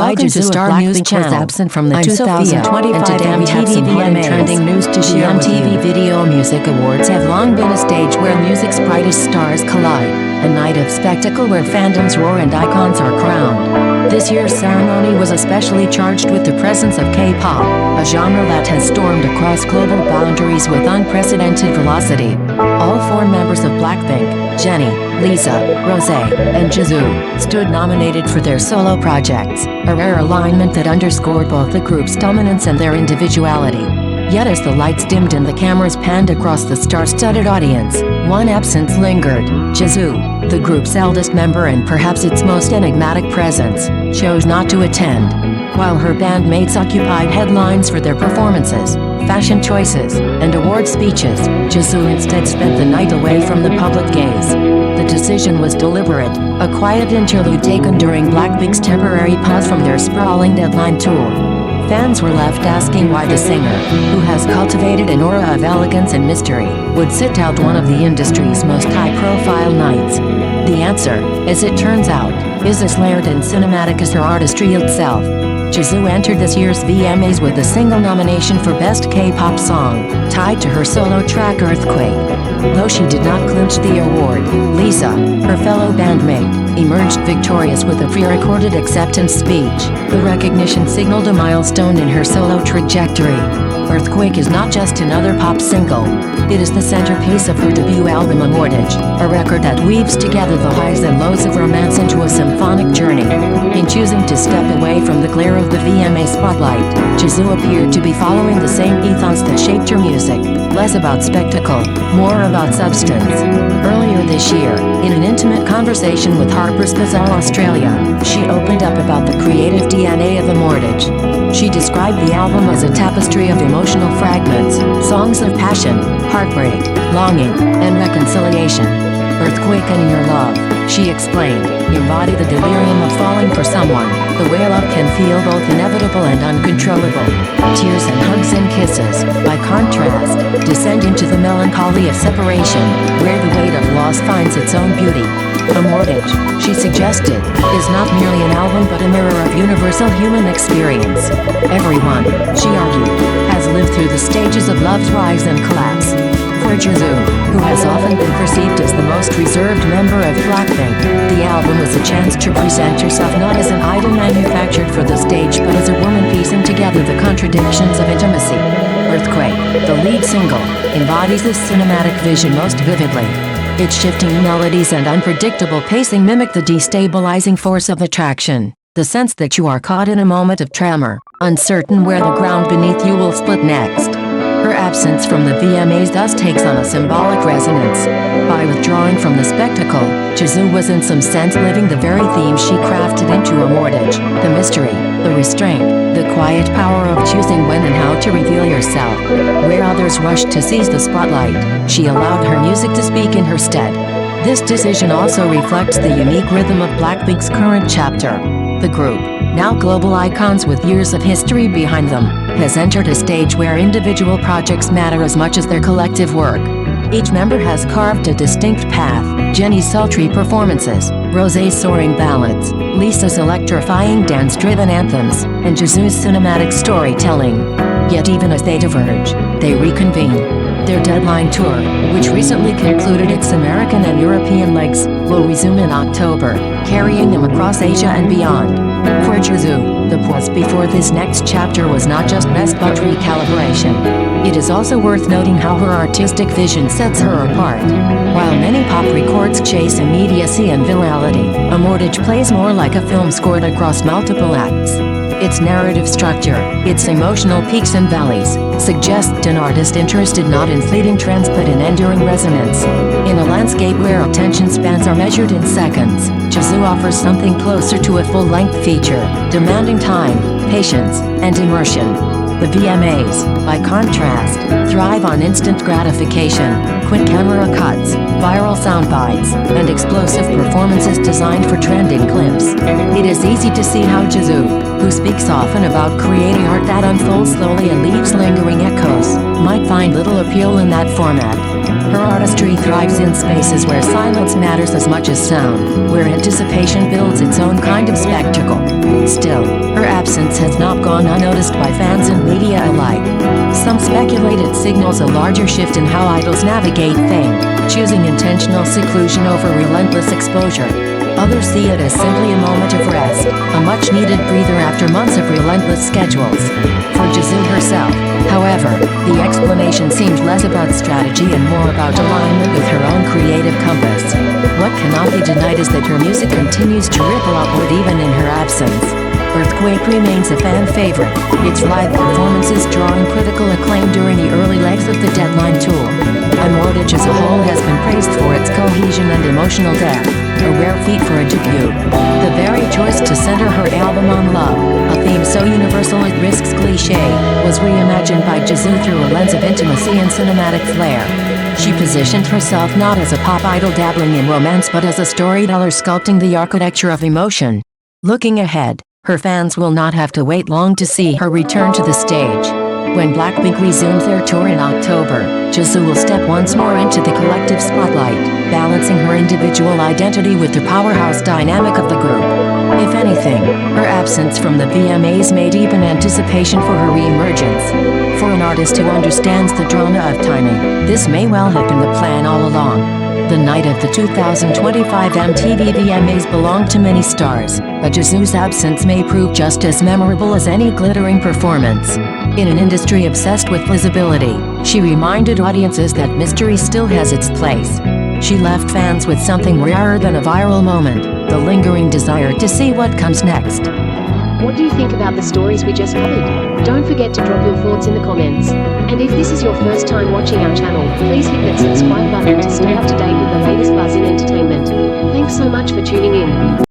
Why Jisoo of Blackpink was absent from the 2025 MTV VMAs. Trending news to share. The MTV Video Music Awards have long been a stage where music's brightest stars collide, a night of spectacle where fandoms roar and icons are crowned. This year's ceremony was especially charged with the presence of K-pop, a genre that has stormed across global boundaries with unprecedented velocity. All four members of Blackpink, Jennie, Lisa, Rosé, and Jisoo, stood nominated for their solo projects, a rare alignment that underscored both the group's dominance and their individuality. Yet as the lights dimmed and the cameras panned across the star-studded audience, one absence lingered. Jisoo, the group's eldest member and perhaps its most enigmatic presence, chose not to attend. While her bandmates occupied headlines for their performances, fashion choices, and award speeches, Jisoo instead spent the night away from the public gaze. The decision was deliberate, a quiet interlude taken during Blackpink's temporary pause from their sprawling deadline tour. Fans were left asking why the singer, who has cultivated an aura of elegance and mystery, would sit out one of the industry's most high-profile nights. The answer, as it turns out, is as layered and cinematic as her artistry itself. Jisoo entered this year's VMAs with a single nomination for Best K-pop Song, tied to her solo track Earthquake. Though she did not clinch the award, Lisa, her fellow bandmate, emerged victorious with a pre-recorded acceptance speech. The recognition signaled a milestone in her solo trajectory. Earthquake is not just another pop single. It is the centerpiece of her debut album Immortage, a record that weaves together the highs and lows of romance into a symphonic journey. In choosing to step away from the glare of the VMA spotlight, Jisoo appeared to be following the same ethos that shaped her music, less about spectacle, more about substance. Earlier this year, in an intimate conversation with Harper's Bazaar Australia, she opened up about the creative DNA of Immortage. She described the album as a tapestry of emotional fragments, songs of passion, heartbreak, longing, and reconciliation. Earthquake and Your Love, she explained, embody the delirium of falling for someone, the way love can feel both inevitable and uncontrollable. Tears and hugs and kisses, by contrast, descend into the melancholy of separation, where the weight of loss finds its own beauty. Immortage, she suggested, is not merely an album but a mirror of universal human experience. Everyone, she argued, has lived through the stages of love's rise and collapse. For Jisoo, who has often been perceived as the most reserved member of Blackpink, the album was a chance to present herself not as an idol manufactured for the stage but as a woman piecing together the contradictions of intimacy. Earthquake, the lead single, embodies this cinematic vision most vividly. Its shifting melodies and unpredictable pacing mimic the destabilizing force of attraction, the sense that you are caught in a moment of tremor, uncertain where the ground beneath you will split next. Her absence from the VMAs thus takes on a symbolic resonance. By withdrawing from the spectacle, Jisoo was in some sense living the very theme she crafted into Immortage: the mystery, the restraint, the quiet power of choosing when and how to reveal yourself. Where others rushed to seize the spotlight, she allowed her music to speak in her stead. This decision also reflects the unique rhythm of Blackpink's current chapter. The group, now global icons with years of history behind them, has entered a stage where individual projects matter as much as their collective work. Each member has carved a distinct path: Jennie's sultry performances, Rosé's soaring ballads, Lisa's electrifying dance-driven anthems, and Jisoo's cinematic storytelling. Yet even as they diverge, they reconvene. Their deadline tour, which recently concluded its American and European legs, will resume in October, carrying them across Asia and beyond. For Jisoo, the pause before this next chapter was not just rest but recalibration. It is also worth noting how her artistic vision sets her apart. While many pop records chase immediacy and virality, Immortage plays more like a film scored across multiple acts. Its narrative structure, its emotional peaks and valleys, suggest an artist interested not in fleeting trends but in enduring resonance. In a landscape where attention spans are measured in seconds, Jisoo offers something closer to a full-length feature, demanding time, patience, and immersion. The VMAs, by contrast, thrive on instant gratification, quick camera cuts, viral sound bites, and explosive performances designed for trending clips. It is easy to see how Jisoo, who speaks often about creating art that unfolds slowly and leaves lingering echoes, might find little appeal in that format. Her artistry thrives in spaces where silence matters as much as sound, where anticipation builds its own kind of spectacle. Still, her absence has not gone unnoticed by fans and media alike. Some speculate it signals a larger shift in how idols navigate fame, choosing intentional seclusion over relentless exposure. Others see it as simply a moment of rest, a much-needed breather after months of relentless schedules. For Jisoo herself, however, the explanation seems less about strategy and more about alignment with her own creative compass. What cannot be denied is that her music continues to ripple upward even in her absence. Earthquake remains a fan favorite, its live performances drawing critical acclaim during the early legs of the Deadline tour. Mortage as a whole has been praised for its cohesion and emotional depth, a rare feat for a debut. The very choice to center her album on love, a theme so universal it risks cliché, was reimagined by Jisoo through a lens of intimacy and cinematic flair. She positioned herself not as a pop idol dabbling in romance but as a storyteller sculpting the architecture of emotion. Looking ahead, her fans will not have to wait long to see her return to the stage. When Blackpink resumes their tour in October, Jisoo will step once more into the collective spotlight, balancing her individual identity with the powerhouse dynamic of the group. If anything, her absence from the VMAs may deepen anticipation for her re-emergence. For an artist who understands the drama of timing, this may well have been the plan all along. The night of the 2025 MTV VMAs belonged to many stars, but Jisoo's absence may prove just as memorable as any glittering performance. In an industry obsessed with visibility, she reminded audiences that mystery still has its place. She left fans with something rarer than a viral moment, the lingering desire to see what comes next. What do you think about the stories we just covered? Don't forget to drop your thoughts in the comments. And if this is your first time watching our channel, please hit that subscribe button to stay up to date with the latest buzz in entertainment. Thanks so much for tuning in.